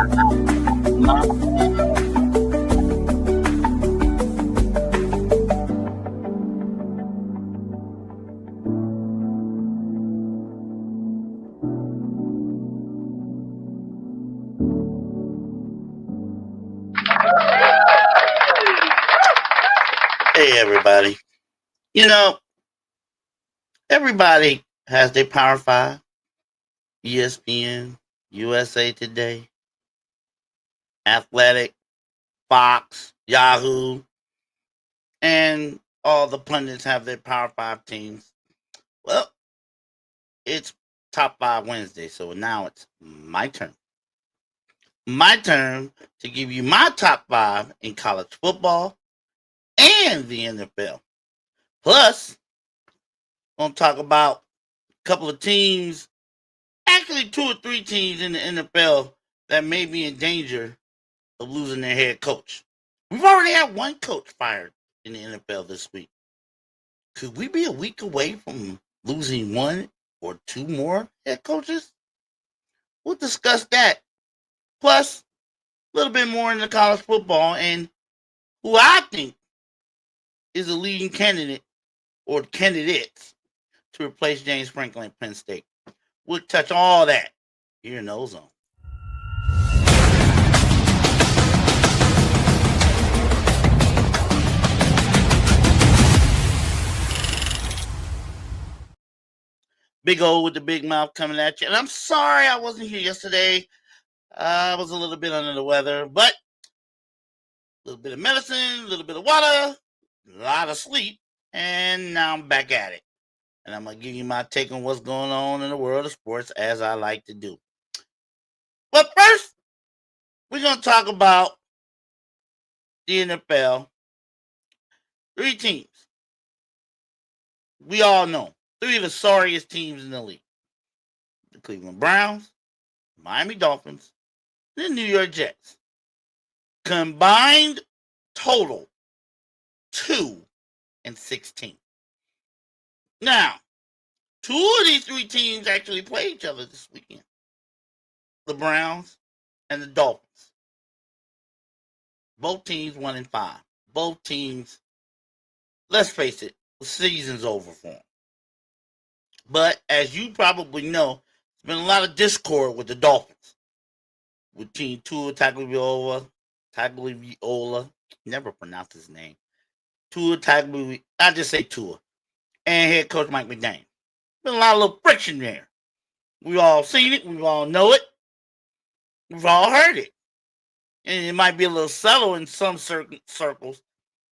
Hey, everybody. You know, everybody has their Power Five: ESPN, USA Today, Athletic, Fox, Yahoo, and all the pundits have their Power Five teams. Well, it's Top Five Wednesday, so now it's my turn. My turn to give you my top five in college football and the NFL. Plus, I'm going to talk about a couple of teams, actually two or three teams in the NFL that may be in danger of losing their head coach. We've already had one coach fired in the NFL this week. Could we be a week away from losing one or two more head coaches? We'll discuss that. Plus, a little bit more into college football and who I think is a leading candidate or candidates to replace James Franklin at Penn State. We'll touch all that here in the Ozone. Big O with the big mouth coming at you. And I'm sorry I wasn't here yesterday. I was a little bit under the weather, but a little bit of medicine, a little bit of water, a lot of sleep, and now I'm back at it. And I'm going to give you my take on what's going on in the world of sports as I like to do. But first, we're going to talk about the NFL. Three teams. We all know. Three of the sorriest teams in the league. The Cleveland Browns, Miami Dolphins, and the New York Jets. Combined total 2-16. Now, two of these three teams actually play each other this weekend. The Browns and the Dolphins. Both teams 1-5. Both teams, let's face it, the season's over for them. But as you probably know, there's been a lot of discord with the Dolphins. With Team Tua Tagovailoa, never pronounce his name. Tua Tagovailoa, I just say Tua. And head coach Mike McDaniel. Been a lot of little friction there. We've all seen it. We all know it. We've all heard it. And it might be a little subtle in some circles,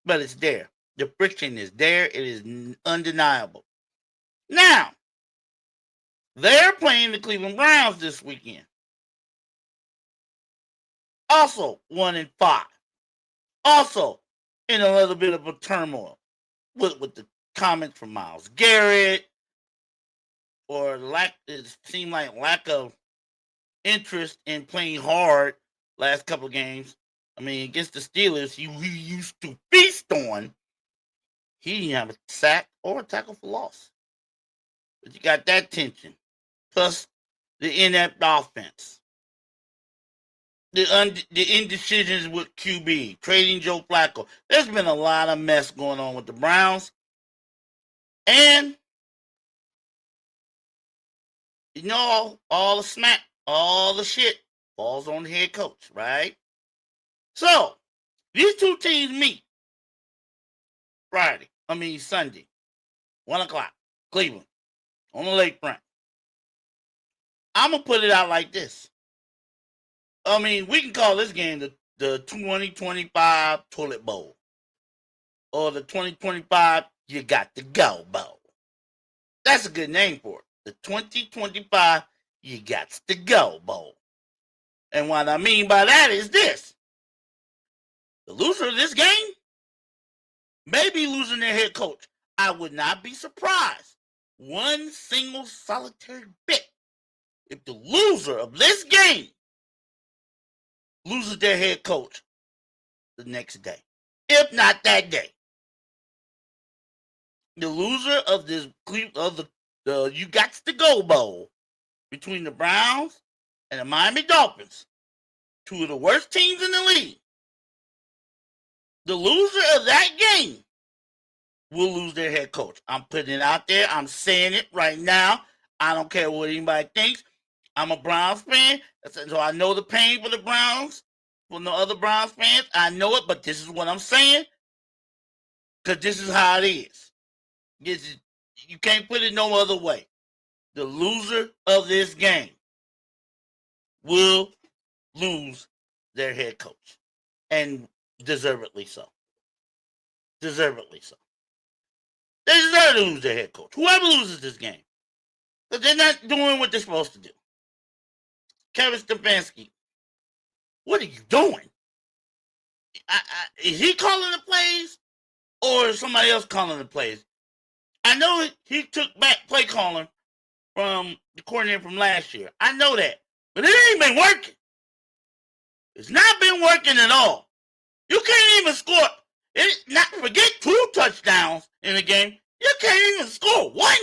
but it's there. The friction is there. It is undeniable. Now, they're playing the Cleveland Browns this weekend. Also 1-5. Also in a little bit of a turmoil with the comments from Myles Garrett or it seemed like lack of interest in playing hard last couple of games. I mean, against the Steelers, he used to feast on. He didn't have a sack or a tackle for loss. But you got that tension. Plus the inept offense. The indecisions with QB, trading Joe Flacco. There's been a lot of mess going on with the Browns. And, you know, all the smack, all the shit falls on the head coach, right? So, these two teams meet Sunday, 1 o'clock, Cleveland, on the lakefront. I'm going to put it out like this. I mean, we can call this game the 2025 Toilet Bowl. Or the 2025 You Got to Go Bowl. That's a good name for it. The 2025 You Got to Go Bowl. And what I mean by that is this. The loser of this game may be losing their head coach. I would not be surprised one single solitary bit if the loser of this game loses their head coach the next day, if not that day. The loser of the You Got to Go Bowl between the Browns and the Miami Dolphins, two of the worst teams in the league. The loser of that game will lose their head coach. I'm putting it out there. I'm saying it right now. I don't care what anybody thinks. I'm a Browns fan, so I know the pain for the Browns, for no other Browns fans. I know it, but this is what I'm saying, because this is how it is. You can't put it no other way. The loser of this game will lose their head coach, and deservedly so. Deservedly so. They deserve to lose their head coach. Whoever loses this game, because they're not doing what they're supposed to do. Kevin Stefanski, what are you doing? Is he calling the plays, or is somebody else calling the plays? I know he took back play calling from the coordinator from last year. I know that. But it ain't been working. It's not been working at all. You can't even score. Forget 2 touchdowns in a game. You can't even score 1.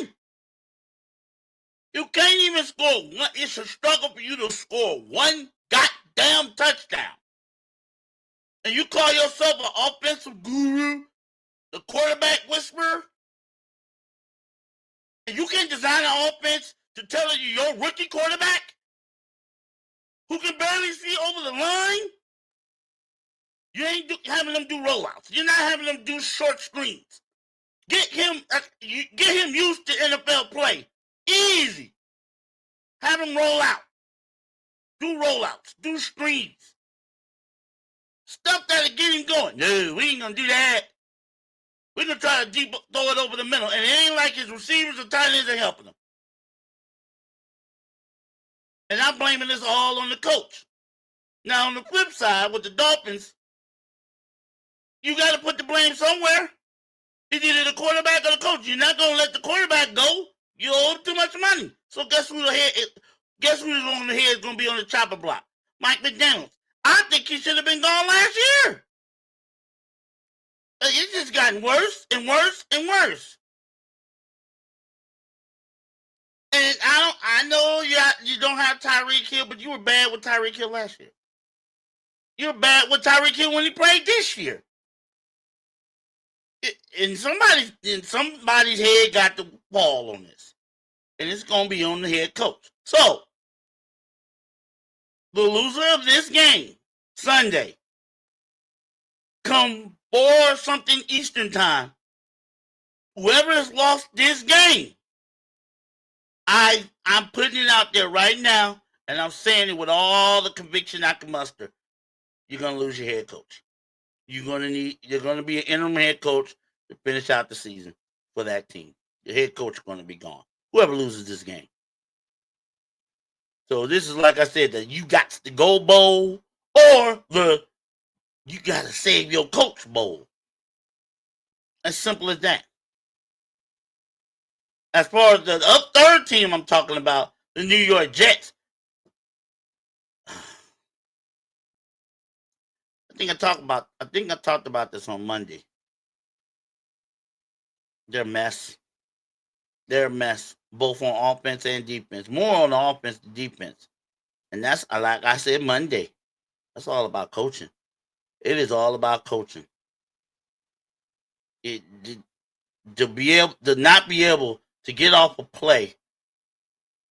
You can't even score 1. It's a struggle for you to score 1 goddamn touchdown. And you call yourself an offensive guru, the quarterback whisperer? And you can design an offense to tell you your rookie quarterback who can barely see over the line? You ain't having them do rollouts. You're not having them do short screens. Get him used to NFL play. Easy. Have him roll out. Do rollouts. Do screens. Stuff that'll get him going. No, we ain't going to do that. We're going to try to throw it over the middle. And it ain't like his receivers or tight ends are helping him. And I'm blaming this all on the coach. Now, on the flip side, with the Dolphins, you got to put the blame somewhere. It's either the quarterback or the coach. You're not going to let the quarterback go. You owe him too much money. So guess who's on the head is going to be on the chopper block? Mike McDaniels. I think he should have been gone last year. It's just gotten worse and worse and worse. And I know you don't have Tyreek Hill, but you were bad with Tyreek Hill last year. You were bad with Tyreek Hill when he played this year. And somebody's head got the ball on this. And it's going to be on the head coach. So, the loser of this game, Sunday, come 4-something Eastern time, whoever has lost this game, I'm putting it out there right now, and I'm saying it with all the conviction I can muster. You're going to lose your head coach. You're going to be an interim head coach to finish out the season for that team. Your head coach is going to be gone. Whoever loses this game. So this is, like I said, that you got the go bowl or you got to save your coach bowl. As simple as that. As far as the third team I'm talking about, the New York Jets, I think I talked about this on Monday. They're a mess. They're a mess, both on offense and defense. More on the offense than defense. And that's, like I said Monday, that's all about coaching. It is all about coaching. To not be able to get off a play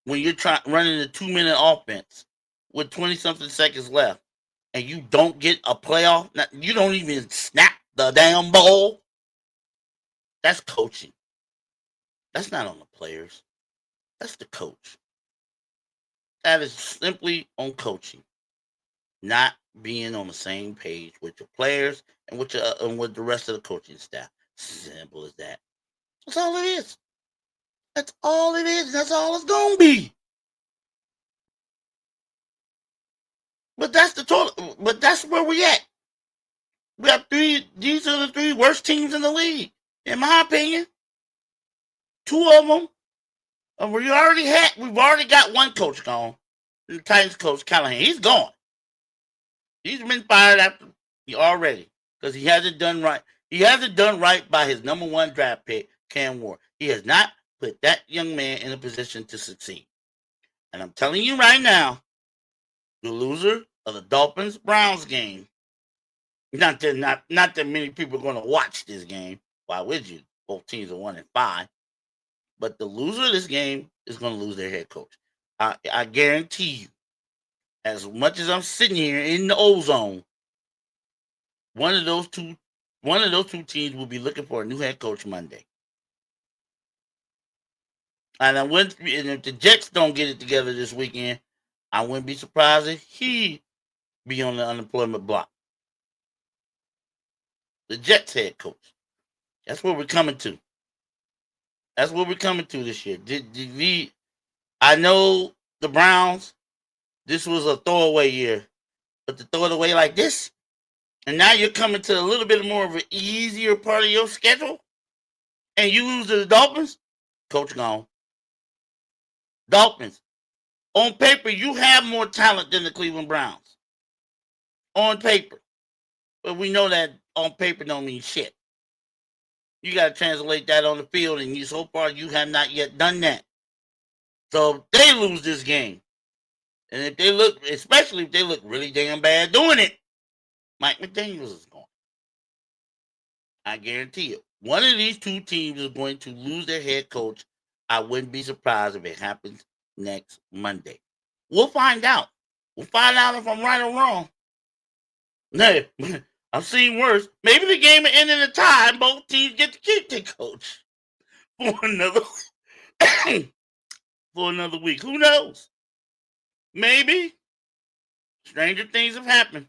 when you're running a 2-minute offense with 20-something seconds left, and you don't get a playoff, you don't even snap the damn ball. That's coaching. That's not on the players. That's the coach. That is simply on coaching. Not being on the same page with your players and with the rest of the coaching staff. Simple as that. That's all it is. That's all it is. That's all it's gonna be. But that's the total. But that's where we at. We have these are the 3 worst teams in the league, in my opinion. 2 of them. And we've already got one coach gone. The Titans coach, Callahan. He's gone. He's been fired already because he hasn't done right. He hasn't done right by his number 1 draft pick, Cam Ward. He has not put that young man in a position to succeed. And I'm telling you right now, the loser of the Dolphins Browns game. Not that many people are going to watch this game. Why would you? Both teams are 1-5. But the loser of this game is going to lose their head coach. I guarantee you, as much as I'm sitting here in the ozone, one of those two teams will be looking for a new head coach Monday. And if the Jets don't get it together this weekend, I wouldn't be surprised if he be on the unemployment block. The Jets head coach. That's what we're coming to. That's what we're coming to this year. I know the Browns, this was a throwaway year, but to throw it away like this, and now you're coming to a little bit more of an easier part of your schedule, and you lose to the Dolphins, coach gone. Dolphins, on paper, you have more talent than the Cleveland Browns. On paper. But we know that on paper don't mean shit. You got to translate that on the field, and so far you have not yet done that. So they lose this game. And if they look, especially if they look really damn bad doing it, Mike McDaniels is gone. I guarantee you. One of these two teams is going to lose their head coach. I wouldn't be surprised if it happens next Monday. We'll find out. We'll find out if I'm right or wrong. No, I've seen worse. Maybe the game will end in a tie and both teams get to keep their coach for another week. Who knows? Maybe. Stranger things have happened.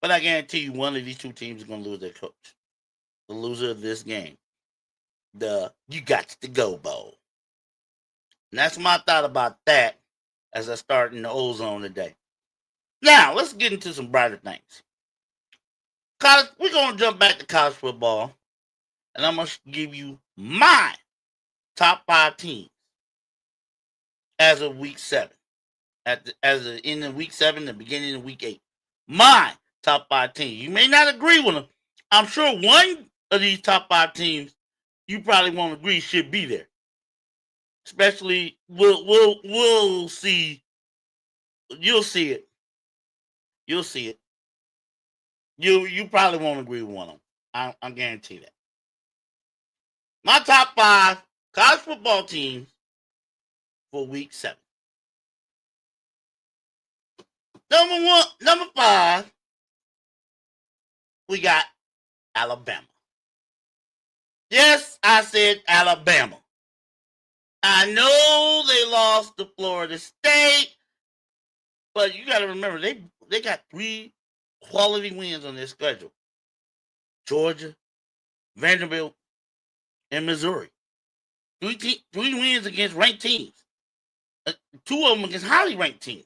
But I guarantee you one of these two teams is going to lose their coach. The loser of this game. The you got to go bowl. And that's my thought about that as I start in the ozone today. Now, let's get into some brighter things. We're going to jump back to college football, and I'm going to give you my top 5 teams as of week 7. In the week 7, the beginning of week 8. My top 5 teams. You may not agree with them. I'm sure one of these top 5 teams you probably won't agree should be there. Especially, we'll see. You'll see it. You'll see it. You probably won't agree with one of them. I guarantee that. My top 5 college football teams for week 7. Number 5, we got Alabama. Yes, I said Alabama. I know they lost to Florida State, but you got to remember, they got 3 quality wins on their schedule. Georgia, Vanderbilt, and Missouri. 3 wins against ranked teams. 2 of them against highly ranked teams.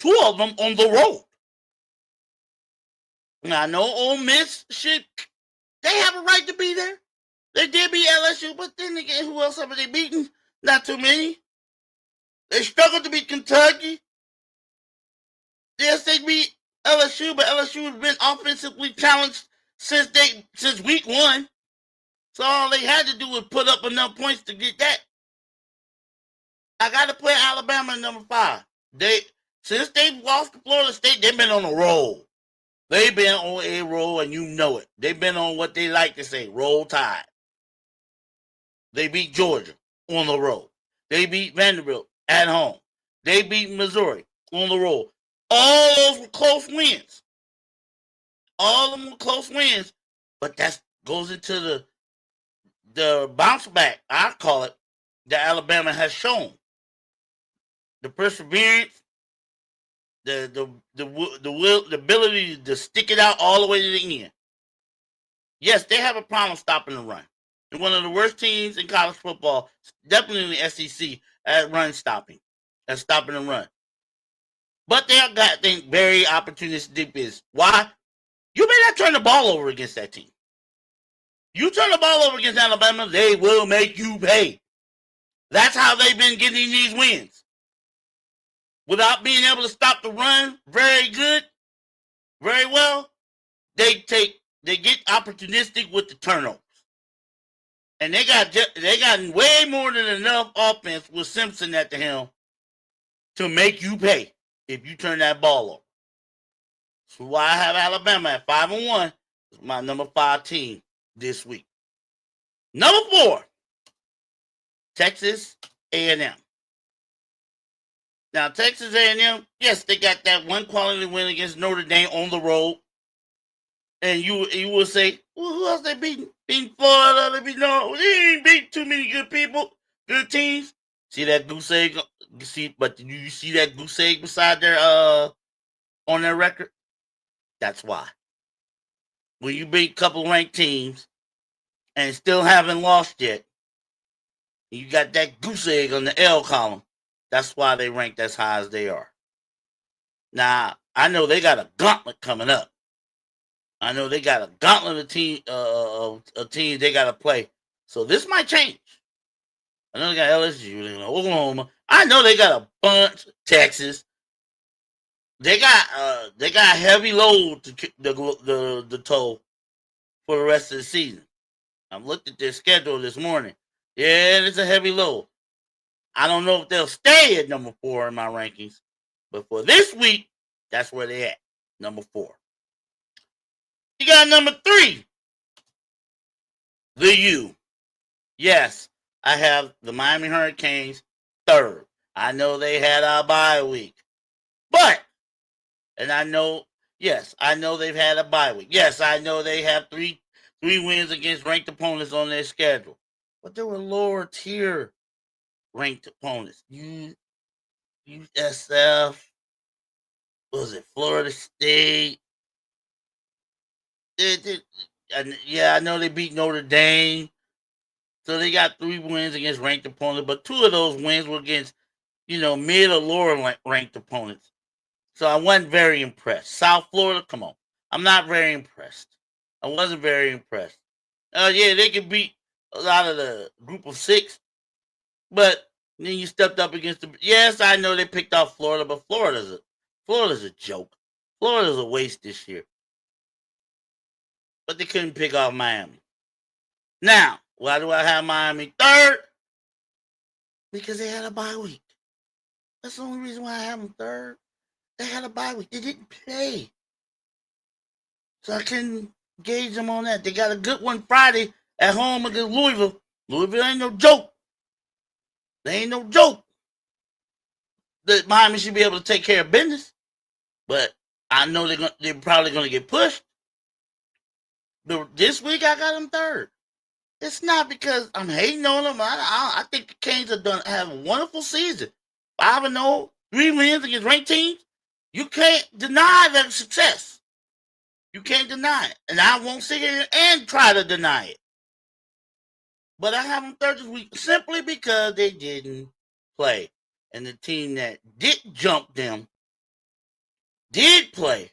2 of them on the road. Now, I know Ole Miss they have a right to be there. They did beat LSU, but then again, who else have they beaten? Not too many. They struggled to beat Kentucky. Yes, they beat LSU, but LSU has been offensively challenged since week 1. So all they had to do was put up enough points to get that. I got to put Alabama at number 5. Since they've lost to Florida State, they've been on a roll. They've been on a roll, and you know it. They've been on what they like to say, roll tide. They beat Georgia on the road. They beat Vanderbilt at home. They beat Missouri on the road. All those were close wins. All of them were close wins, but that goes into the bounce back, I call it, that Alabama has shown. The perseverance, the will, the ability to stick it out all the way to the end. Yes, they have a problem stopping the run. They're one of the worst teams in college football, definitely in the SEC, at run stopping, at stopping the run. But they have got very opportunistic business. Why? You may not turn the ball over against that team. You turn the ball over against Alabama, they will make you pay. That's how they've been getting these wins. Without being able to stop the run very good, very well, they get opportunistic with the turnovers. And they got way more than enough offense with Simpson at the helm to make you pay if you turn that ball over. That's why I have Alabama at 5-1. It's my number 5 team this week. Number 4, Texas A&M. Now, Texas A&M, yes, they got that one quality win against Notre Dame on the road. And you will say, well, who else they beating? Beating Florida, they ain't beat too many good people, good teams. See that goose egg? But did you see that goose egg beside their on their record? That's why. When you beat a couple ranked teams and still haven't lost yet, you got that goose egg on the L column. That's why they ranked as high as they are. Now, I know they got a gauntlet coming up. I know they got a gauntlet of teams they got to play. So this might change. I know they got LSU, they got Oklahoma. I know they got a bunch. Texas. They got heavy load to the toll for the rest of the season. I looked at their schedule this morning. Yeah, it's a heavy load. I don't know if they'll stay at number 4 in my rankings, but for this week, that's where they at, number 4. You got number 3, the U. Yes, I have the Miami Hurricanes 3rd. I know they had a bye week, but, and I know they've had a bye week. Yes, I know they have three wins against ranked opponents on their schedule, but they were lower tier ranked opponents. USF, was it Florida State? I know they beat Notre Dame. So they got 3 wins against ranked opponents, but 2 of those wins were against, mid or lower ranked opponents. So I wasn't very impressed. South Florida, come on. I'm not very impressed. I wasn't very impressed. Yeah, they could beat a lot of the group of 6, but then you stepped up against the. Yes, I know they picked off Florida, but Florida's a joke. Florida's a waste this year. But they couldn't pick off Miami. Now, why do I have Miami 3rd? Because they had a bye week. That's the only reason why I have them 3rd. They had a bye week. They didn't play. So I couldn't gauge them on that. They got a good one Friday at home against Louisville. Louisville ain't no joke. They ain't no joke. That Miami should be able to take care of business. But I know they're probably going to get pushed. This week I got them 3rd. It's not because I'm hating on them. I think the Canes have a wonderful season. 5-0, 3 wins against ranked teams. You can't deny that success. You can't deny it. And I won't sit here and try to deny it. But I have them 3rd this week simply because they didn't play. And the team that did jump them did play.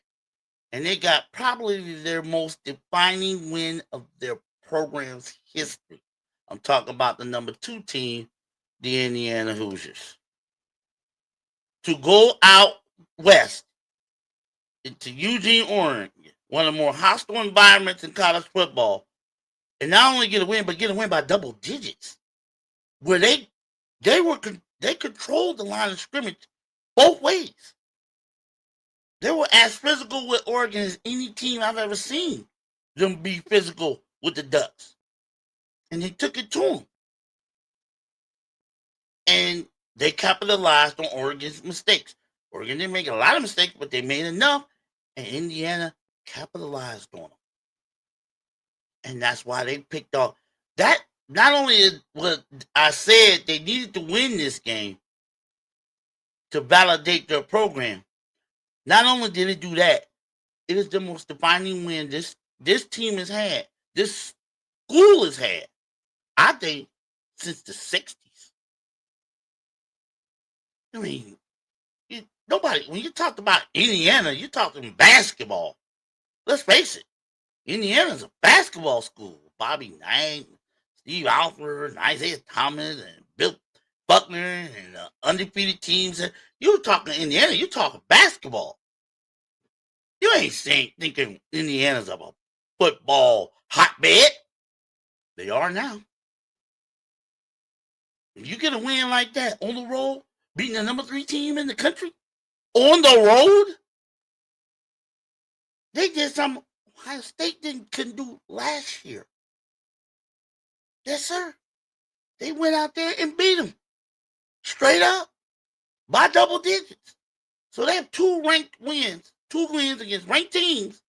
And they got probably their most defining win of their program's history. I'm talking about the number 2 team, the Indiana Hoosiers. To go out west into Eugene, Oregon, one of the more hostile environments in college football, and not only get a win, but get a win by double digits, where they controlled the line of scrimmage both ways. They were as physical with Oregon as any team I've ever seen them be physical with the Ducks. And they took it to them. And they capitalized on Oregon's mistakes. Oregon didn't make a lot of mistakes, but they made enough. And Indiana capitalized on them. And that's why they picked off. That not only is what I said, they needed to win this game to validate their program. Not only did it do that, it is the most defining win this team has had, this school has had, I think, since the 60s. I mean, nobody, when you talk about Indiana, you're talking basketball. Let's face it, Indiana's a basketball school. Bobby Knight, Steve Alford, and Isaiah Thomas, and Bill Buckner, and undefeated teams. You're talking Indiana, you're talking basketball. You ain't thinking Indiana's a football hotbed. They are now. If you get a win like that on the road, beating the number 3 team in the country, on the road, They did something Ohio State couldn't do last year. Yes, sir. They went out there and beat them straight up by double digits. So they have two wins against ranked teams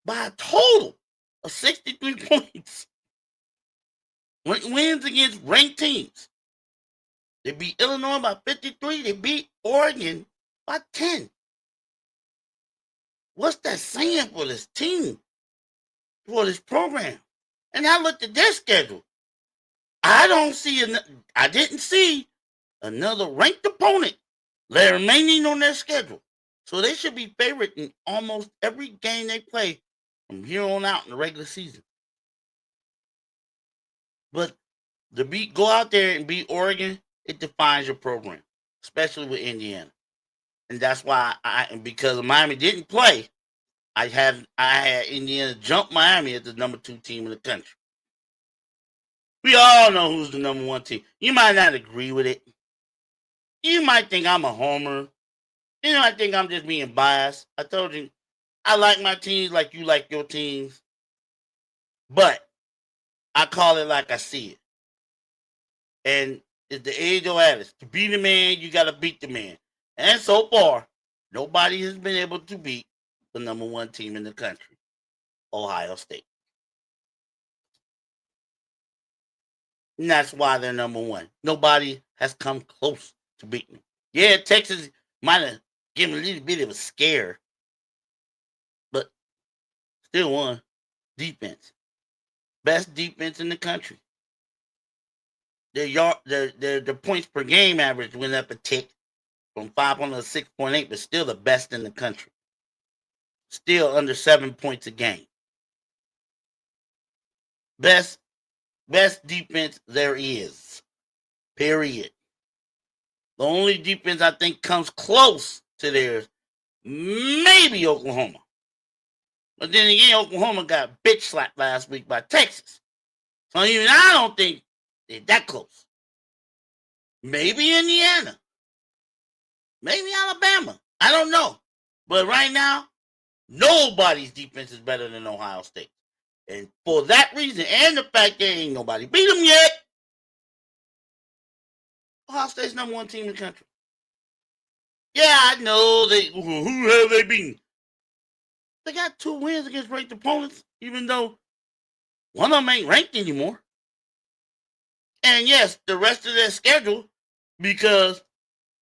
by a total of 63 points. Wins against ranked teams. They beat Illinois by 53. They beat Oregon by 10. What's that saying for this team, for this program? And I looked at their schedule. I didn't see another ranked opponent remaining on their schedule. So they should be favored in almost every game they play from here on out in the regular season. But go out there and beat Oregon, it defines your program, especially with Indiana. And that's why because Miami didn't play, I had Indiana jump Miami as the number 2 team in the country. We all know who's the number 1 team. You might not agree with it. You might think I'm a homer. You might think I'm just being biased. I told you, I like my teams like you like your teams. But I call it like I see it. And it's the age-old adage. To beat a man, you got to beat the man. And so far, nobody has been able to beat the number 1 team in the country, Ohio State. And that's why they're number 1. Nobody has come close to beating them. Yeah, Texas might have given a little bit of a scare, but still won. Defense. Best defense in the country. Their points per game average went up a tick from 500 to 6.8, but still the best in the country. Still under 7 points a game. Best defense there is. Period. The only defense I think comes close to theirs, maybe Oklahoma. But then again, Oklahoma got bitch slapped last week by Texas. So even I don't think they're that close. Maybe Indiana. Maybe Alabama. I don't know. But right now, nobody's defense is better than Ohio State. And for that reason, and the fact there ain't nobody beat them yet, Ohio State's number 1 team in the country. Yeah, I know who have they beaten? They got 2 wins against ranked opponents, even though one of them ain't ranked anymore. And yes, the rest of their schedule, because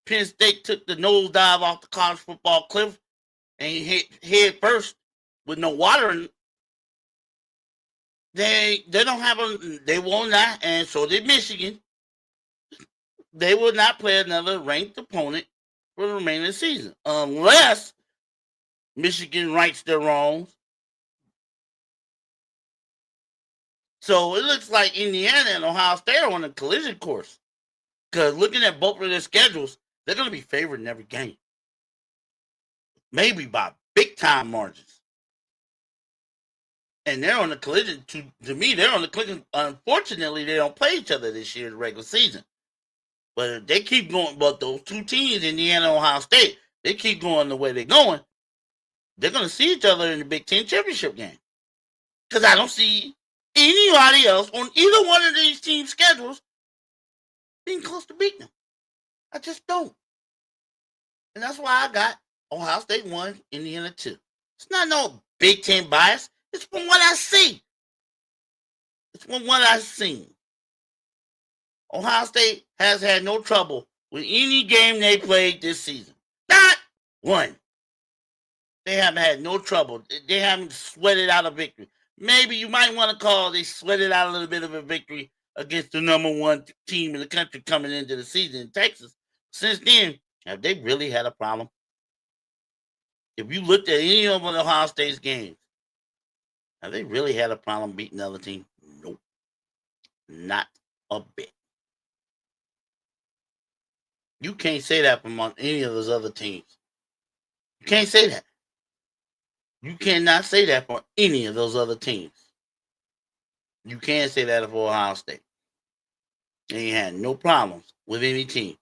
Penn State took the nosedive off the college football cliff and hit head first with no water in. They will not, and so did Michigan. They will not play another ranked opponent for the remainder of the season unless Michigan rights their wrongs. So it looks like Indiana and Ohio State are on a collision course. Because looking at both of their schedules, they're going to be favored in every game. Maybe by big time margins. And they're on the collision. To me, they're on the collision. Unfortunately, they don't play each other this year in the regular season. But if they keep going, but those 2 teams, Indiana and Ohio State, they keep going the way they're going, they're going to see each other in the Big Ten championship game. Because I don't see anybody else on either one of these teams' schedules being close to beating them. I just don't. And that's why I got Ohio State 1, Indiana 2. It's not no Big Ten bias. It's from what I see. It's from what I've seen. Ohio State has had no trouble with any game they played this season. Not one. They haven't had no trouble. They haven't sweated out a victory. Maybe you might want to call they sweated out a little bit of a victory against the number 1 team in the country coming into the season in Texas. Since then, have they really had a problem? If you looked at any of Ohio State's games, have they really had a problem beating the other team? Nope. Not a bit. You can't say that from any of those other teams. You can't say that. You cannot say that for any of those other teams. You can't say that for Ohio State. They ain't had no problems with any team.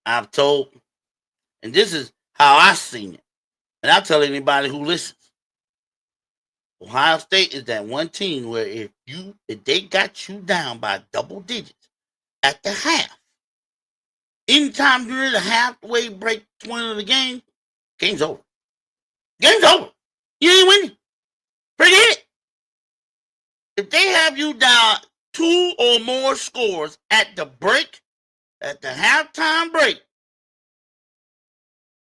I've told, and this is how I seen it. And I'll tell anybody who listens. Ohio State is that one team where if they got you down by double digits at the half, anytime you're in the halfway break point of the game, game's over. Game's over. You ain't winning. Forget it. If they have you down 2 or more scores at the break, at the halftime break,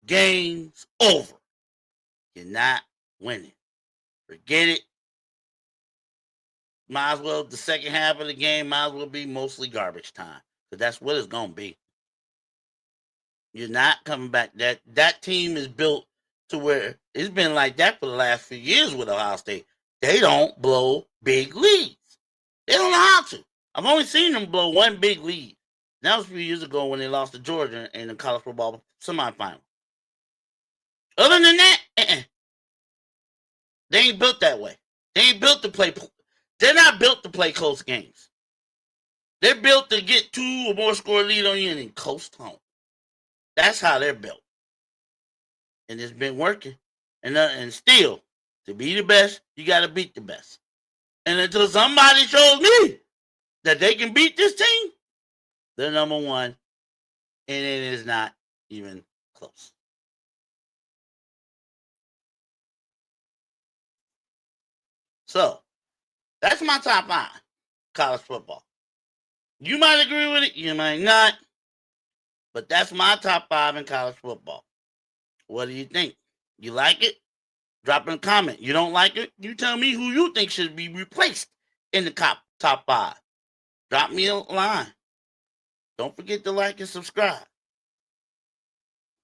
game's over. You're not winning. Forget it. Might as well, the second half of the game might as well be mostly garbage time. Because that's what it's going to be. You're not coming back. That team is built to where it's been like that for the last few years with Ohio State. They don't blow big leads. They don't know how to. I've only seen them blow one big lead. That was a few years ago when they lost to Georgia in the college football semifinal. Other than that, they ain't built that way. They ain't built to play. They're not built to play close games. They're built to get 2 or more score lead on you and then coast home. That's how they're built. And it's been working. And still, to be the best, you got to beat the best. And until somebody shows me that they can beat this team, they're number one. And it is not even close. So, that's my top 5 college football. You might agree with it, you might not. But that's my top 5 in college football. What do you think? You like it? Drop in a comment. You don't like it? You tell me who you think should be replaced in the top 5. Drop me a line. Don't forget to like and subscribe.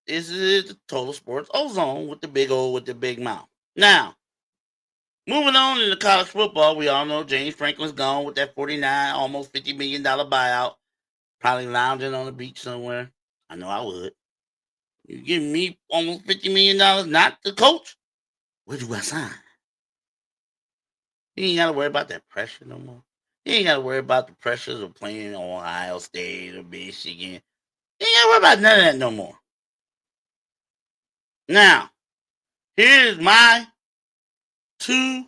This is the Total Sports Ozone with the big O with the big mouth. Now, moving on into college football, we all know James Franklin's gone with that $49, almost $50 million buyout. Probably lounging on the beach somewhere. I know I would. You give me almost $50 million, not the coach? Where do I sign? You ain't got to worry about that pressure no more. You ain't got to worry about the pressures of playing Ohio State or Michigan. You ain't got to worry about none of that no more. Now, here's my 2,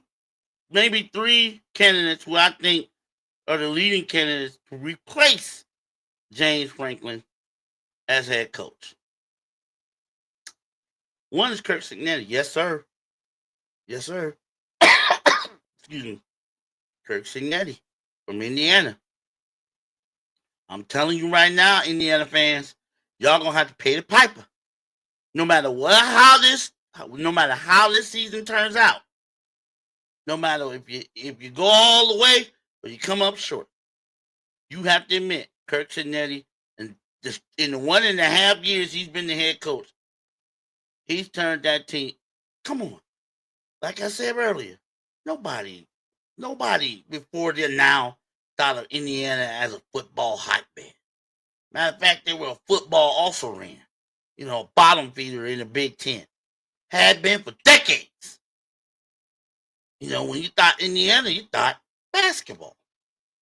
maybe 3 candidates who I think are the leading candidates to replace James Franklin as head coach. One is Kirk Cignetti. Yes, sir. Yes, sir. Excuse me. Kirk Cignetti from Indiana. I'm telling you right now, Indiana fans, y'all gonna have to pay the piper. No matter how this season turns out. No matter if you go all the way or you come up short. You have to admit, Kirk Cignetti, and in the 1.5 years he's been the head coach, he's turned that team. Come on. Like I said earlier, nobody before then now thought of Indiana as a football hotbed. Matter of fact, they were a football also ran. Bottom feeder in the Big Ten. Had been for decades. When you thought Indiana, you thought basketball.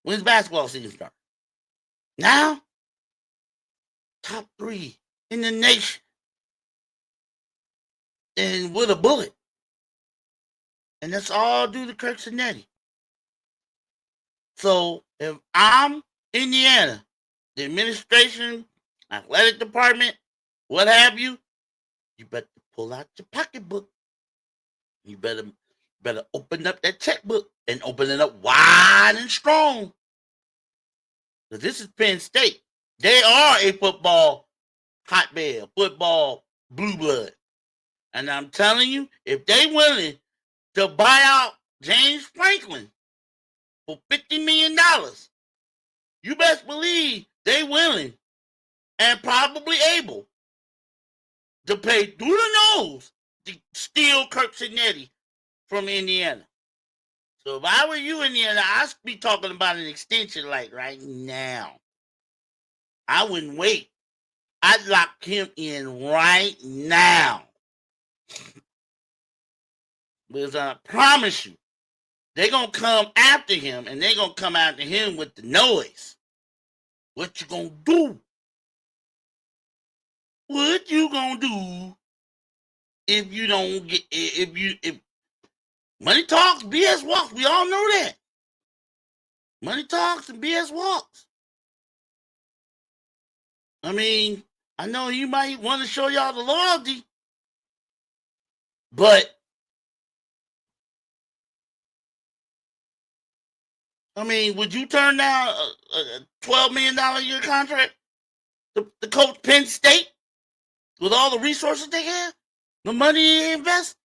When's basketball season start? Now, top 3 in the nation. And with a bullet. And that's all due to Kirk Cignetti. So, if I'm Indiana, the administration, athletic department, what have you, you better pull out your pocketbook. You better open up that checkbook and open it up wide and strong. Because this is Penn State. They are a football hotbed, football blue blood. And I'm telling you, if they willing to buy out James Franklin for $50 million, you best believe they willing and probably able to pay through the nose to steal Kirk Cignetti from Indiana. So if I were you, Indiana, I'd be talking about an extension like right now. I wouldn't wait. I'd lock him in right now. Because I promise you, they're going to come after him, and they're going to come after him with the noise. What you going to do? What you going to do if you don't get if money talks, BS walks. We all know that. Money talks and BS walks. I mean, I know you might want to show y'all the loyalty, but I mean, would you turn down a $12 million a year contract to coach Penn State with all the resources they have, the money they invest,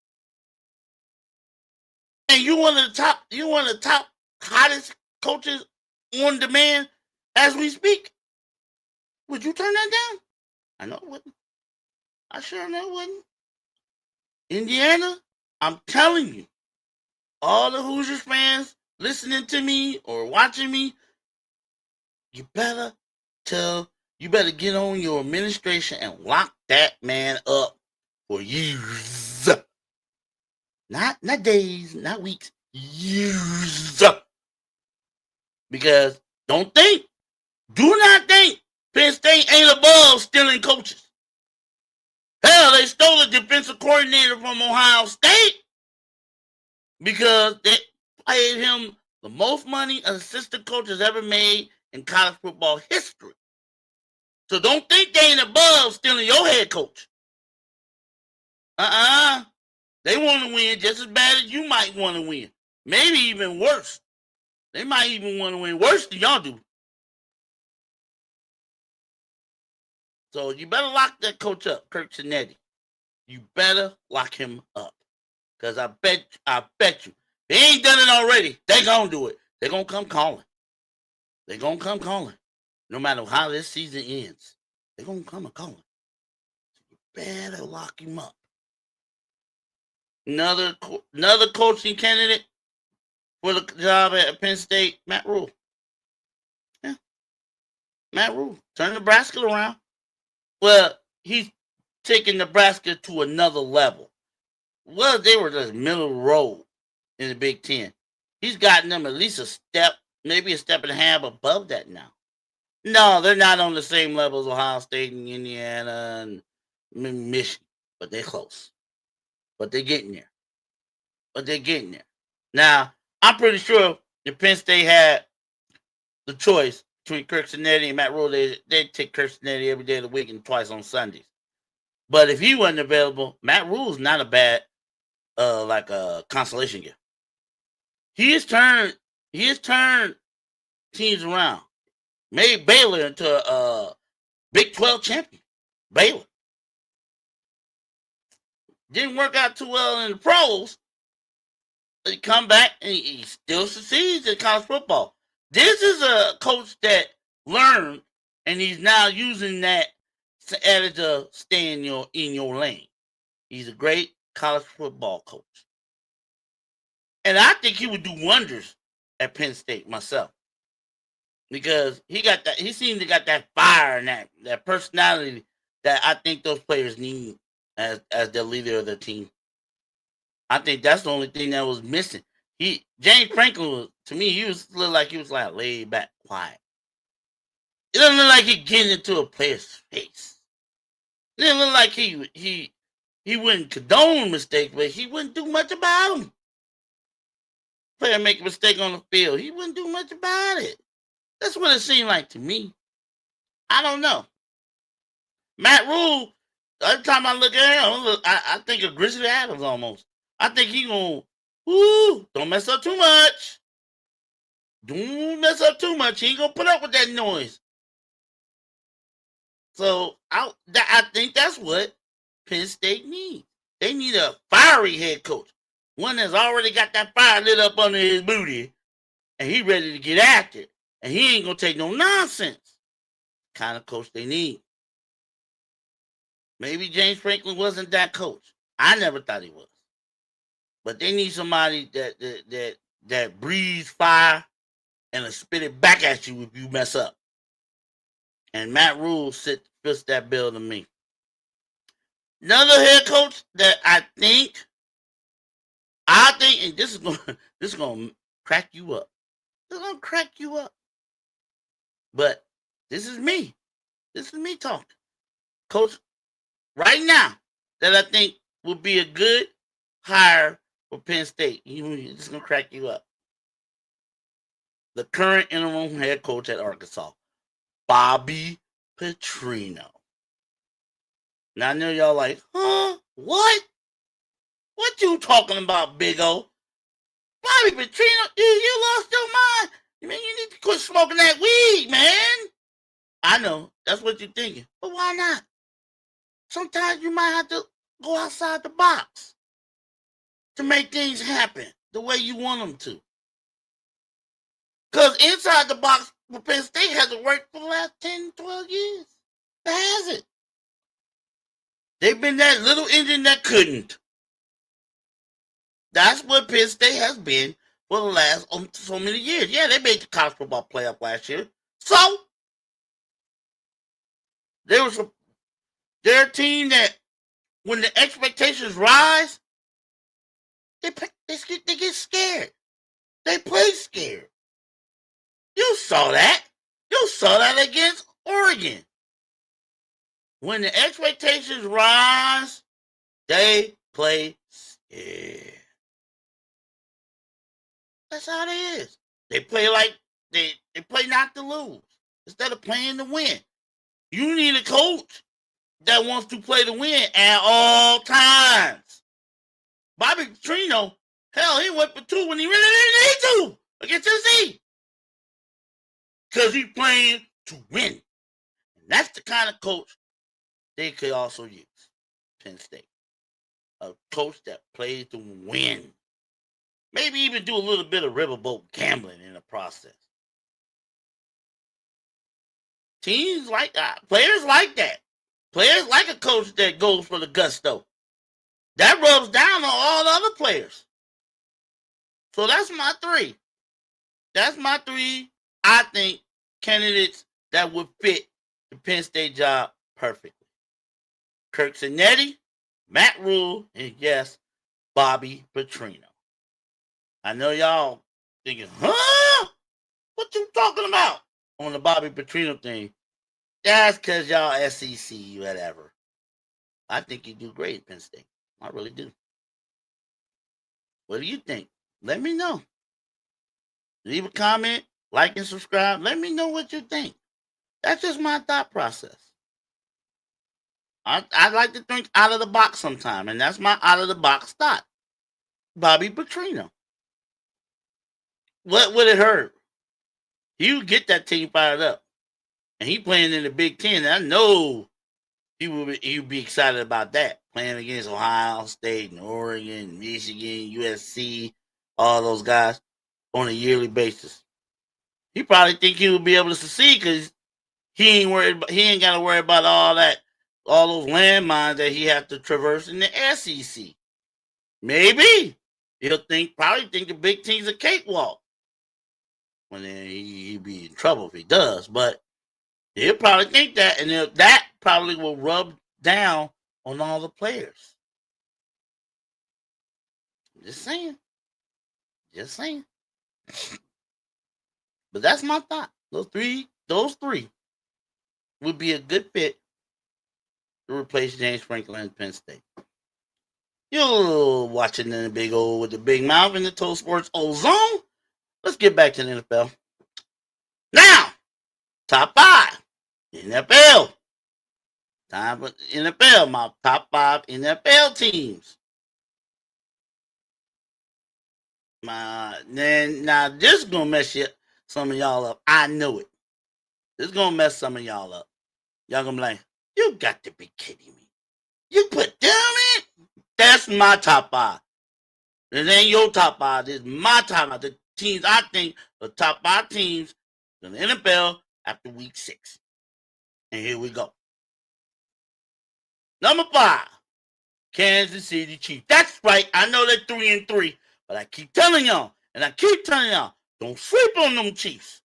and you one of the top hottest coaches on demand as we speak? Would you turn that down? I know it wouldn't. I sure know it wouldn't. Indiana, I'm telling you, all the Hoosiers fans listening to me or watching me, you better get on your administration and lock that man up for years. Not days, not weeks, years. Because do not think Penn State ain't above stealing coaches. Hell, they stole a defensive coordinator from Ohio State because they paid him the most money an assistant coach has ever made in college football history. So don't think they ain't above stealing your head coach. They want to win just as bad as you might want to win. Maybe even worse. They might even want to win worse than y'all do. So you better lock that coach up, Kirk Cinetti. You better lock him up. Because I bet you, they ain't done it already. They gonna do it. They gonna come calling. No matter how this season ends. They gonna come a calling. So you better lock him up. Another coaching candidate for the job at Penn State, Matt Rule. Yeah. Matt Rule. Turn Nebraska around. Well, he's taking Nebraska to another level. Well, they were just middle road in the Big Ten. He's gotten them at least a step, maybe a step and a half above that now. No, they're not on the same level as Ohio State and Indiana and Michigan, but they're close. But they're getting there. Now, I'm pretty sure if Penn State had the choice between Kirk Cinetti and Matt Rule, they'd take Kirk Cinetti every day of the week and twice on Sundays. But if he wasn't available, Matt Rule's not a bad like a consolation gift. He has turned teams around. Made Baylor into a Big 12 champion. Baylor. Didn't work out too well in the pros. But he come back and he still succeeds in college football. This is a coach that learned, and he's now using that adage of stay in your lane. He's a great college football coach. And I think he would do wonders at Penn State myself. Because he seems to got that fire and that personality that I think those players need as the leader of the team. I think that's the only thing that was missing. James Franklin was, to me, he was like laid back, quiet. It doesn't look like he getting into a player's face. It doesn't look like he wouldn't condone mistakes, but he wouldn't do much about them. Player make a mistake on the field, he wouldn't do much about it. That's what it seemed like to me. I don't know. Matt Rule, every time I look at him, I think of Grizzly Adams almost. I think he gonna, don't mess up too much. Don't mess up too much. He ain't gonna put up with that noise. So I think that's what Penn State needs. They need a fiery head coach. One that's already got that fire lit up under his booty. And he ready to get after it. And he ain't gonna take no nonsense. Kind of coach they need. Maybe James Franklin wasn't that coach. I never thought he was. But they need somebody that breathes fire and will spit it back at you if you mess up. And Matt Rule fits that bill to me. Another head coach that I think, and this is gonna crack you up. It's gonna crack you up. But this is me. This is me talking. Coach, right now, that I think would be a good hire for Penn State. It's going to crack you up. The current interim head coach at Arkansas, Bobby Petrino. Now I know y'all like, huh? What? What you talking about, Big O? Bobby Petrino, you lost your mind. Man, you need to quit smoking that weed, man. I know, that's what you're thinking. But why not? Sometimes you might have to go outside the box to make things happen the way you want them to. Because inside the box for Penn State hasn't worked for the last 10, 12 years. It hasn't. They've been that little engine that couldn't. That's what Penn State has been for the last so many years. Yeah, they made the college football playoff last year. So, they're a team that, when the expectations rise, they get scared. They play scared. You saw that. You saw that against Oregon. When the expectations rise, they play scared. That's how it is. They play like they play not to lose instead of playing to win. You need a coach that wants to play to win at all times. Bobby Petrino, hell, he went for 2 when he really didn't need to against Tennessee. Because he's playing to win. And that's the kind of coach they could also use. Penn State. A coach that plays to win. Maybe even do a little bit of riverboat gambling in the process. Teams like that. Players like that. Players like a coach that goes for the gusto. That rubs down on all the other players. So that's my 3. That's my 3, I think, candidates that would fit the Penn State job perfectly. Kirk Cinetti, Matt Rule, and yes, Bobby Petrino. I know y'all thinking, huh? What you talking about on the Bobby Petrino thing? That's because y'all SEC, whatever. I think you do great at Penn State. I really do. What do you think? Let me know. Leave a comment, like and subscribe. Let me know what you think. That's just my thought process. I like to think out of the box sometime, and that's my out of the box thought. Bobby Petrino. What would it hurt? He would get that team fired up. And he playing in the Big Ten. I know he would be excited about that. Playing against Ohio State and Oregon, Michigan, USC, all those guys on a yearly basis. He probably think he would be able to succeed because he ain't got to worry about all those landmines that he has to traverse in the SEC. Maybe he'll probably think the Big Ten's a cakewalk. Well, then he'd be in trouble if he does, but he'll probably think that, and that probably will rub down on all the players. Just saying. But that's my thought. Those three would be a good fit to replace James Franklin at Penn State. You're watching in the big old with the big mouth in the Total Sports Ozone. Let's get back to the NFL. Now, top 5 NFL. Time for NFL, my top 5 NFL teams. Now this is gonna mess some of y'all up. I know it. This is gonna mess some of y'all up. Y'all gonna be like, you got to be kidding me. You put them in? That's my top 5. This ain't your top 5. This is my top 5. The teams I think the top 5 teams in the NFL after week 6. And here we go. Number 5, Kansas City Chiefs. That's right. I know they're 3-3, but I keep telling y'all, don't sleep on them Chiefs.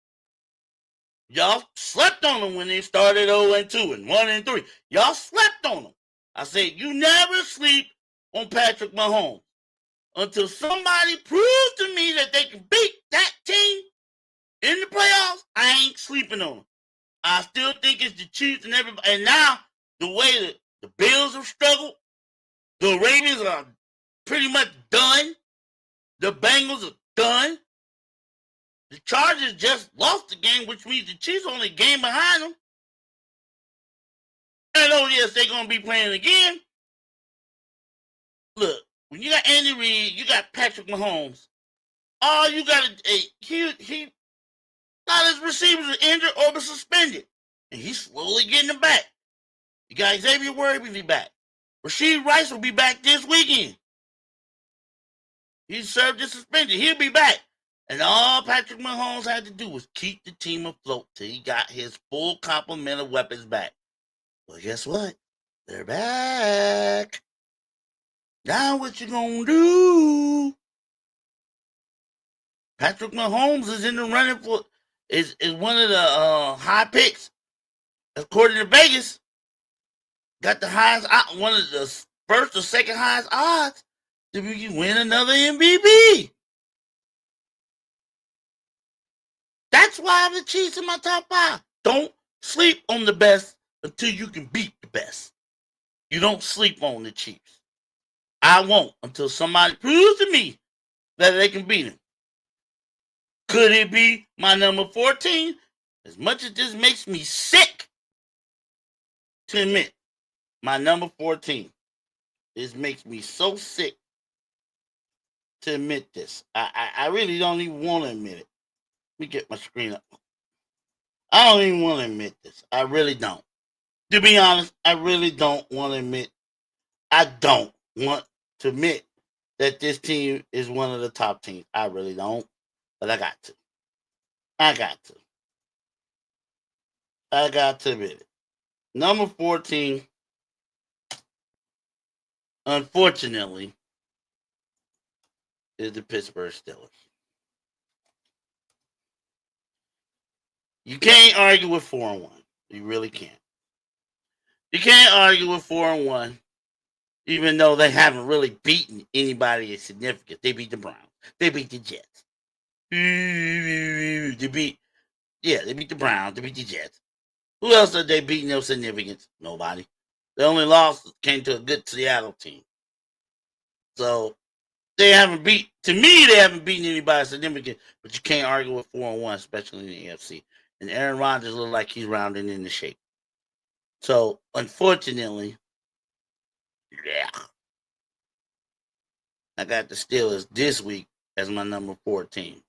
Y'all slept on them when they started 0-2 and 1-3. Y'all slept on them. I said, you never sleep on Patrick Mahomes until somebody proves to me that they can beat that team in the playoffs. I ain't sleeping on them. I still think it's the Chiefs and everybody. And now, the way that the Bills have struggled, The Ravens are pretty much done. The Bengals are done. The Chargers just lost the game, which means the Chiefs only a game behind them. And oh yes, they're gonna be playing again. Look, when you got Andy Reid, you got Patrick Mahomes. All you got he got his receivers injured or suspended, and he's slowly getting them back. You got Xavier Worthy back. Rashid Rice will be back this weekend. He served his suspension. He'll be back. And all Patrick Mahomes had to do was keep the team afloat till he got his full complement of weapons back. Well, guess what? They're back. Now what you gonna do? Patrick Mahomes is in the running for is one of the high picks. According to Vegas, got the highest, one of the first or second highest odds to win another MVP. That's why I'm the Chiefs in my top 5. Don't sleep on the best until you can beat the best. You don't sleep on the Chiefs. I won't until somebody proves to me that they can beat him. Could it be my number 14? As much as this makes me sick to admit, my number 14. This makes me so sick to admit this. I really don't even want to admit it. Let me get my screen up. I don't even want to admit this. I really don't. To be honest, I really don't want to admit. I don't want to admit that this team is one of the top teams. I really don't. But I got to. I got to admit it. Number 14, unfortunately, is the Pittsburgh Steelers. You can't argue with 4-1. You really can't. You can't argue with 4-1, even though they haven't really beaten anybody significant. They beat the Browns. They beat the Jets. They beat the Browns. They beat the Jets. Who else have they beaten of significance? Nobody. The only loss came to a good Seattle team. So they haven't beaten anybody significant, but you can't argue with 4-1, especially in the AFC. And Aaron Rodgers looks like he's rounding into shape. So, unfortunately, I got the Steelers this week as my number 14.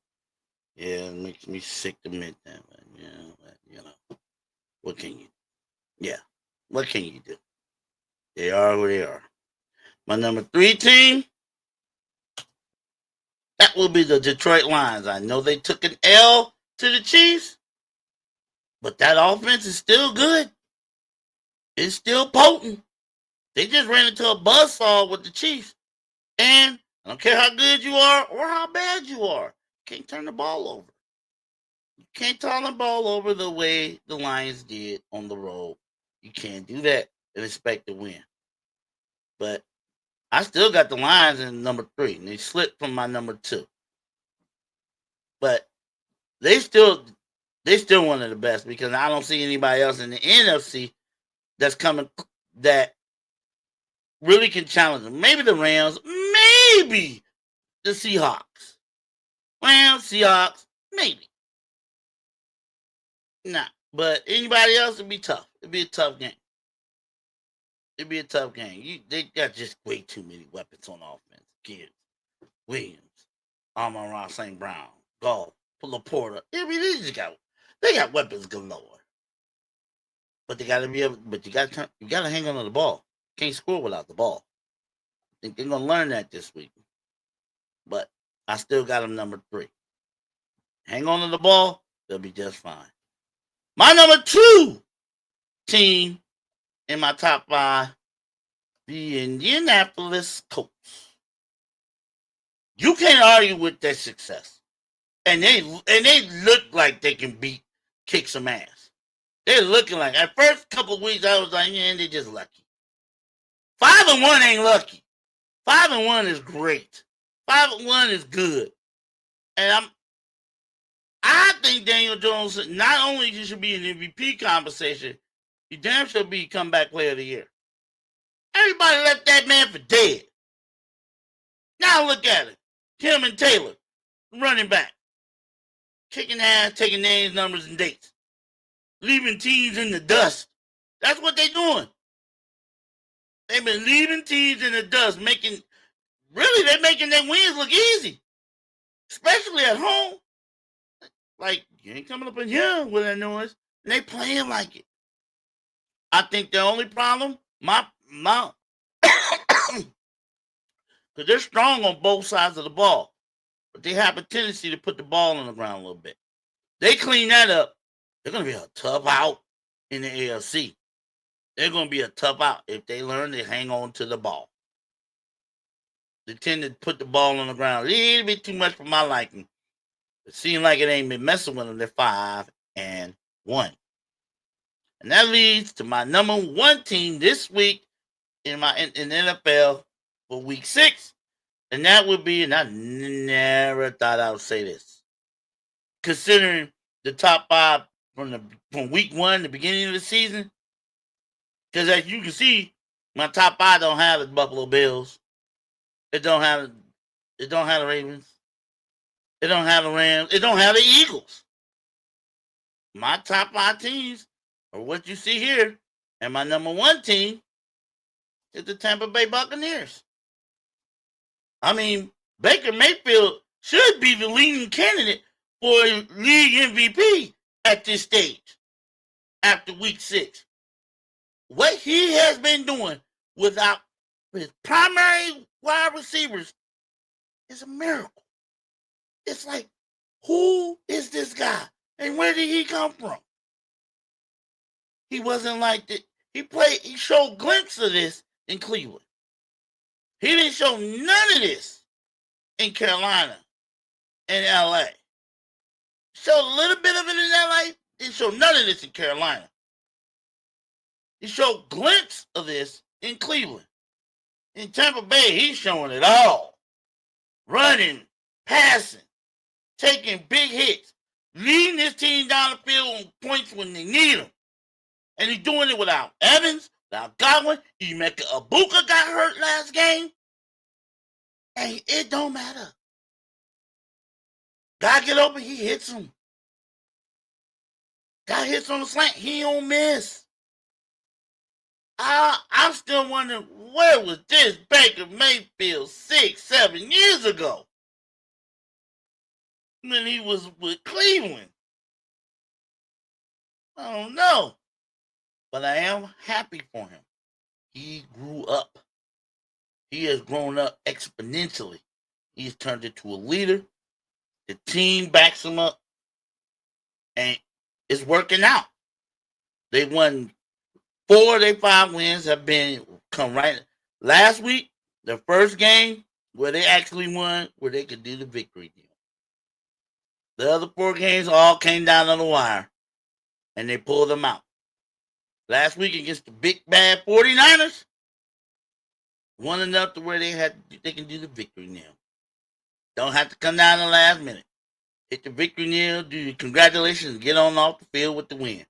Yeah, it makes me sick to admit that. But, what can you do? Yeah, what can you do? They are who they are. My number 3 team, that will be the Detroit Lions. I know they took an L to the Chiefs, but that offense is still good. It's still potent. They just ran into a buzzsaw with the Chiefs. And I don't care how good you are or how bad you are. You can't turn the ball over. You can't turn the ball over the way the Lions did on the road. You can't do that and expect to win. But I still got the Lions in number 3. And they slipped from my number 2. But they still one of the best because I don't see anybody else in the NFC that's coming that really can challenge them. Maybe the Rams, maybe the Seahawks. Rams, Seahawks, maybe. Nah, but anybody else would be tough. It'd be a tough game. They got just way too many weapons on offense. Gibbs, Williams, Amon-Ra St. Brown, Goff, Laporta. I mean, they got weapons galore. But they gotta be able. But you gotta hang on to the ball. Can't score without the ball. I think they're gonna learn that this week. But I still got them number 3. Hang on to the ball, they'll be just fine. My number 2 team in my top 5, the Indianapolis Colts. You can't argue with their success, and they look like they can kick some ass. They're looking like, at first couple of weeks, I was like, yeah, they're just lucky. 5-1 ain't lucky. 5-1 is great. 5-1 is good. And I think Daniel Jones not only should be in MVP conversation, he damn should be comeback player of the year. Everybody left that man for dead. Now look at it. Him and Taylor, running back. Kicking ass, taking names, numbers, and dates. Leaving teams in the dust. That's what they're doing. They've been leaving teams in the dust, they're making their wins look easy. Especially at home. Like, you ain't coming up in here with that noise. And they playing like it. I think the only problem, because they're strong on both sides of the ball. But they have a tendency to put the ball on the ground a little bit. They clean that up, they're going to be a tough out in the AFC. They're going to be a tough out if they learn to hang on to the ball. They tend to put the ball on the ground a little bit too much for my liking. It seems like it ain't been messing with them. They're 5-1. And that leads to my number one team this week in NFL for week 6. And that would be, and I never thought I would say this, considering the top 5 from week 1, the beginning of the season. Because as you can see, my top 5 don't have the Buffalo Bills. It don't have the Ravens. It don't have the Rams. It don't have the Eagles. My top 5 teams are what you see here. And my number 1 team is the Tampa Bay Buccaneers. I mean, Baker Mayfield should be the leading candidate for a league MVP at this stage after week 6. What he has been doing without his primary wide receivers is a miracle. It's like, who is this guy? And where did he come from? He wasn't like that. He showed glimpses of this in Cleveland. He didn't show none of this in Carolina and LA. Showed a little bit of it in LA. Didn't show none of this in Carolina. He showed glimpses of this in Cleveland. In Tampa Bay, he's showing it all. Running, passing, taking big hits, leading his team down the field on points when they need them. And he's doing it without Evans, without Godwin. Emeka Ibuka got hurt last game. And it don't matter. God get open, he hits him. God hits on the slant, he don't miss. I'm still wondering, where was this Baker Mayfield 6-7 years ago when he was with Cleveland? I don't know. But I am happy for him. He grew up. He has grown up exponentially. He's turned into a leader. The team backs him up. And it's working out. They won 4 of their 5 wins have come right. Last week, the first game where they actually won, where they could do the victory deal. The other 4 games all came down on the wire, and they pulled them out. Last week against the big bad 49ers, won enough to where they can do the victory nail. Don't have to come down in the last minute. Hit the victory nail, do your congratulations, and get on off the field with the win.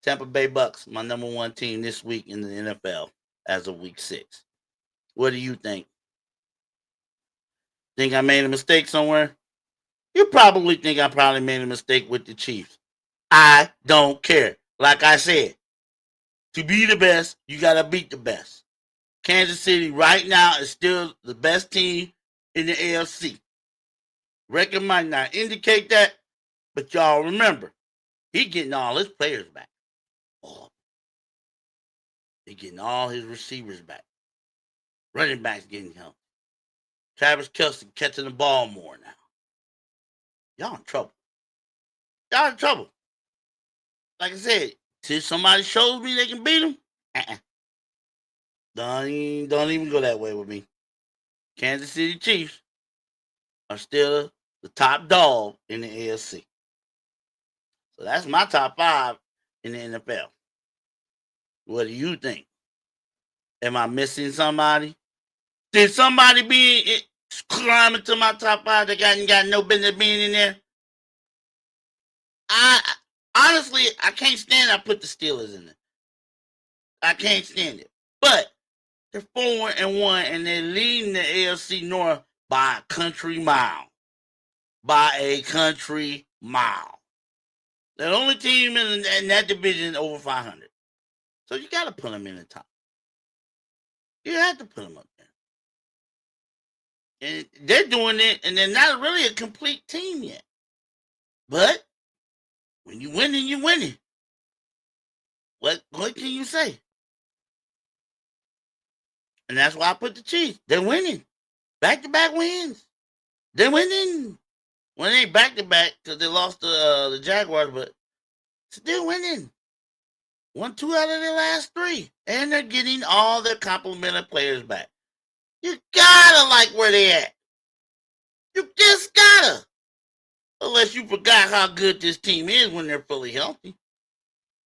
Tampa Bay Bucks, my number 1 team this week in the NFL as of week 6. What do you think? Think I made a mistake somewhere? You probably think I probably made a mistake with the Chiefs. I don't care. Like I said, to be the best, you got to beat the best. Kansas City right now is still the best team in the AFC. Record might not indicate that, but y'all remember, he getting all his players back. He getting all his receivers back. Running backs getting help. Travis Kelce catching the ball more now. Y'all in trouble. Y'all in trouble. Like I said, till somebody shows me they can beat them, don't even go that way with me. Kansas City Chiefs are still the top dog in the AFC. So that's my top 5 in the NFL. What do you think? Am I missing somebody? Did somebody be climbing to my top 5 that got no business being in there? Honestly, I can't stand I put the Steelers in there. I can't stand it. But They're 4-1, and they're leading the AFC North by a country mile. By a country mile. They're the only team in that division over 500. So you got to put them in the top. You have to put them up there. And they're doing it, and they're not really a complete team yet. But when you winning, you're winning. What can you say? And that's why I put the Chiefs. They're winning. Back-to-back wins. They're winning. Well, they ain't back-to-back because they lost to the Jaguars, but still winning. 1-2 out of their last 3. And they're getting all their complimentary players back. You gotta like where they at. You just gotta. Unless you forgot how good this team is when they're fully healthy.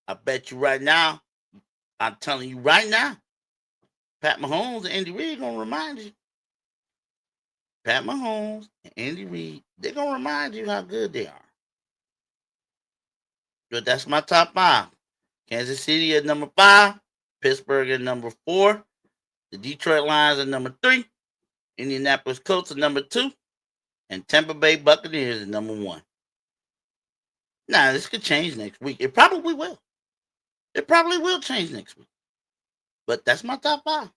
I bet you right now, I'm telling you right now, Pat Mahomes and Andy Reid are going to remind you. Pat Mahomes and Andy Reid, they're going to remind you how good they are. But that's my top 5. Kansas City at number 5. Pittsburgh at number 4. The Detroit Lions at number 3. Indianapolis Colts at number 2. And Tampa Bay Buccaneers at number 1. Now, this could change next week. It probably will. It probably will change next week. But that's my top 5.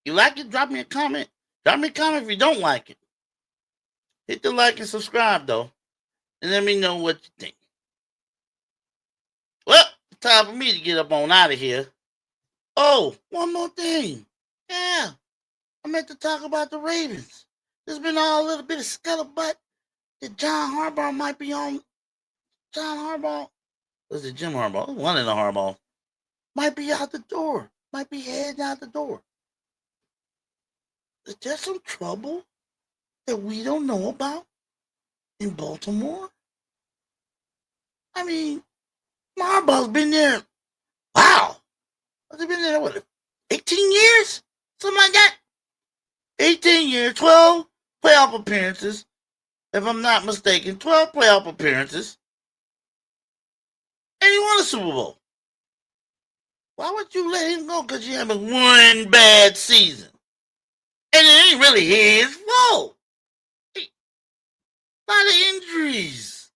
You like it? Drop me a comment. Drop me a comment if you don't like it. Hit the like and subscribe, though. And let me know what you think. Well, it's time for me to get up on out of here. Oh, one more thing. Yeah, I meant to talk about the Ravens. There's been a little bit of scuttlebutt that John Harbaugh might be on. John Harbaugh. Was it Jim Harbaugh? One of the Harbaugh. Might be out the door. Might be heading out the door. Is there some trouble that we don't know about in Baltimore? I mean, Harbaugh's been there. Wow. Has he been there, what, 18 years? Something like that? 18 years, 12 playoff appearances. If I'm not mistaken, 12 playoff appearances. And he won a Super Bowl. Why would you let him go? Because you have one bad season. And it ain't really his fault. A lot of injuries.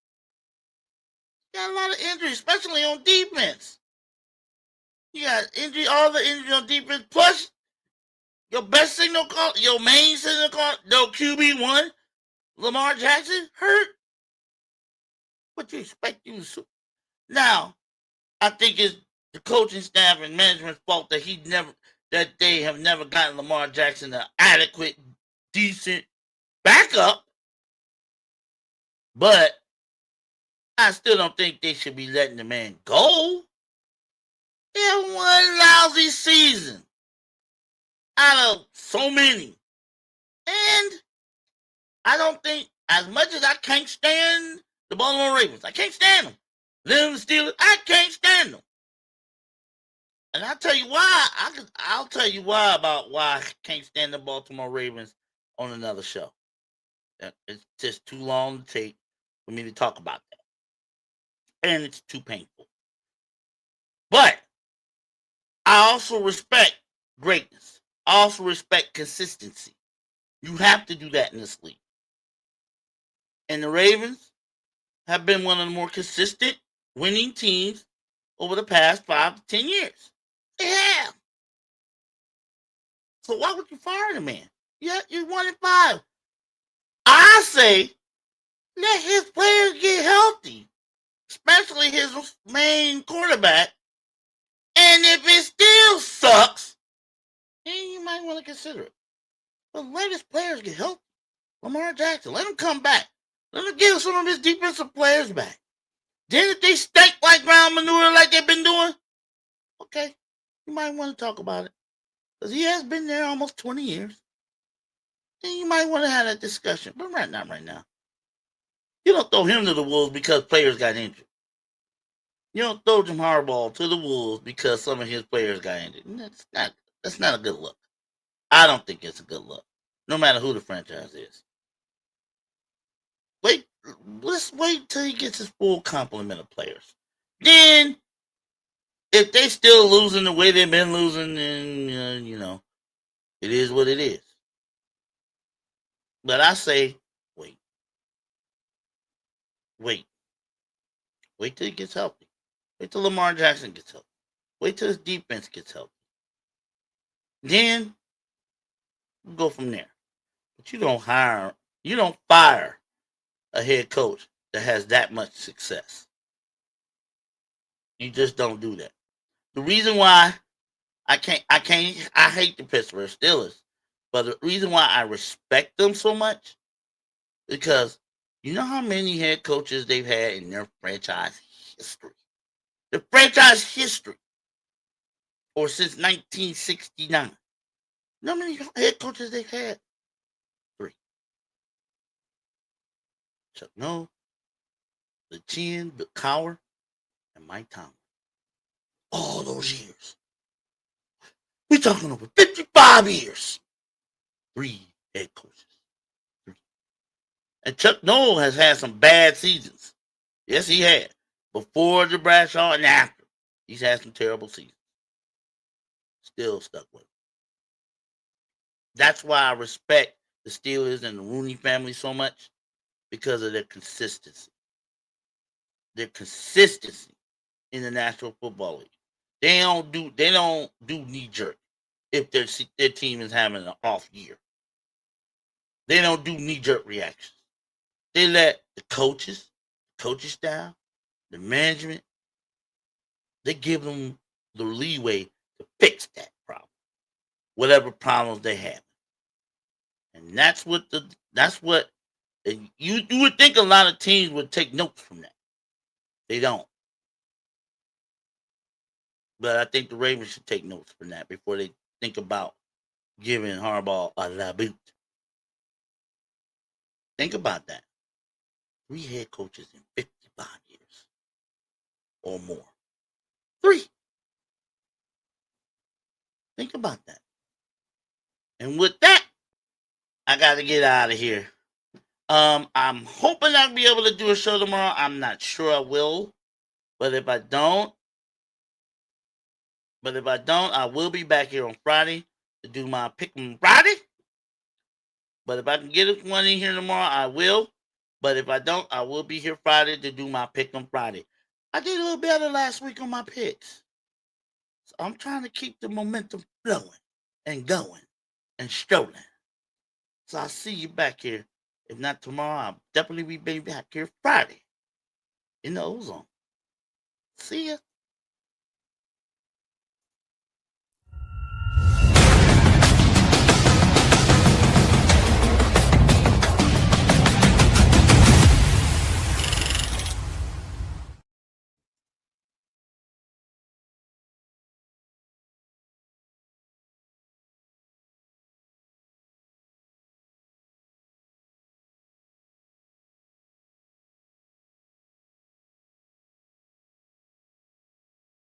Got a lot of injuries, especially on defense. You got all the injuries on defense, plus your best signal call, your main signal call, no QB1, Lamar Jackson, hurt. What you expect you to? Now, I think it's the coaching staff and management's fault that they have never gotten Lamar Jackson an adequate, decent backup. But I still don't think they should be letting the man go. They have one lousy season out of so many. And I don't think, as much as I can't stand the Baltimore Ravens, I can't stand them. Them Steelers, I can't stand them. And I'll tell you why. I'll tell you why about why I can't stand the Baltimore Ravens on another show. It's just too long to take for me to talk about that. And it's too painful. But I also respect greatness. I also respect consistency. You have to do that in this league. And the Ravens have been one of the more consistent winning teams over the past 5 to 10 years. They have. So why would you fire the man? Yeah, you're 1-5. I say let his players get healthy, especially his main quarterback. And if it still sucks, then you might want to consider it. But let his players get healthy. Lamar Jackson, let him come back. Let him give some of his defensive players back. Then if they stink like ground manure like they've been doing, okay, you might want to talk about it. Because he has been there almost 20 years. Then you might want to have that discussion. But not right now. You don't throw him to the wolves because players got injured. You don't throw Jim Harbaugh to the wolves because some of his players got injured. That's not a good look. I don't think it's a good look. No matter who the franchise is. Let's wait till he gets his full complement of players. Then if they still losing the way they've been losing, then it is what it is. But I say, wait, wait, wait till he gets healthy. Wait till Lamar Jackson gets healthy. Wait till his defense gets healthy. Then we'll go from there. But you don't fire a head coach that has that much success. You just don't do that. The reason why I hate the Pittsburgh Steelers, but the reason why I respect them so much, because you know how many head coaches they've had in their franchise history? The franchise history, or since 1969. You know how many head coaches they've had? 3. Chuck Noll, the Chin, the Cowher, and Mike Tomlin. All those years. We're talking over 55 years. 3 head coaches. 3. And Chuck Noll has had some bad seasons. Yes, he had. Before the Bradshaw and after. He's had some terrible seasons. Still stuck with him. That's why I respect the Steelers and the Rooney family so much, because of their consistency. Their consistency in the National Football League. They don't do knee jerk if their team is having an off year. They don't do knee jerk reactions. They let the coaching staff, the management, they give them the leeway to fix that problem, whatever problems they have. And that's what you would think a lot of teams would take notes from that. They don't. But I think the Ravens should take notes from that before they think about giving Harbaugh a la boot. Think about that. 3 head coaches in 55 years or more. 3. Think about that. And with that, I got to get out of here. I'm hoping I'll be able to do a show tomorrow. I'm not sure I will. But if I don't, I will be back here on Friday to do my Pick 'em Friday. But if I can get one in here tomorrow, I will. But if I don't, I will be here Friday to do my Pick 'em Friday. I did a little better last week on my picks. So I'm trying to keep the momentum flowing and going and strolling. So I'll see you back here. If not tomorrow, I'll definitely be back here Friday in the ozone. See ya.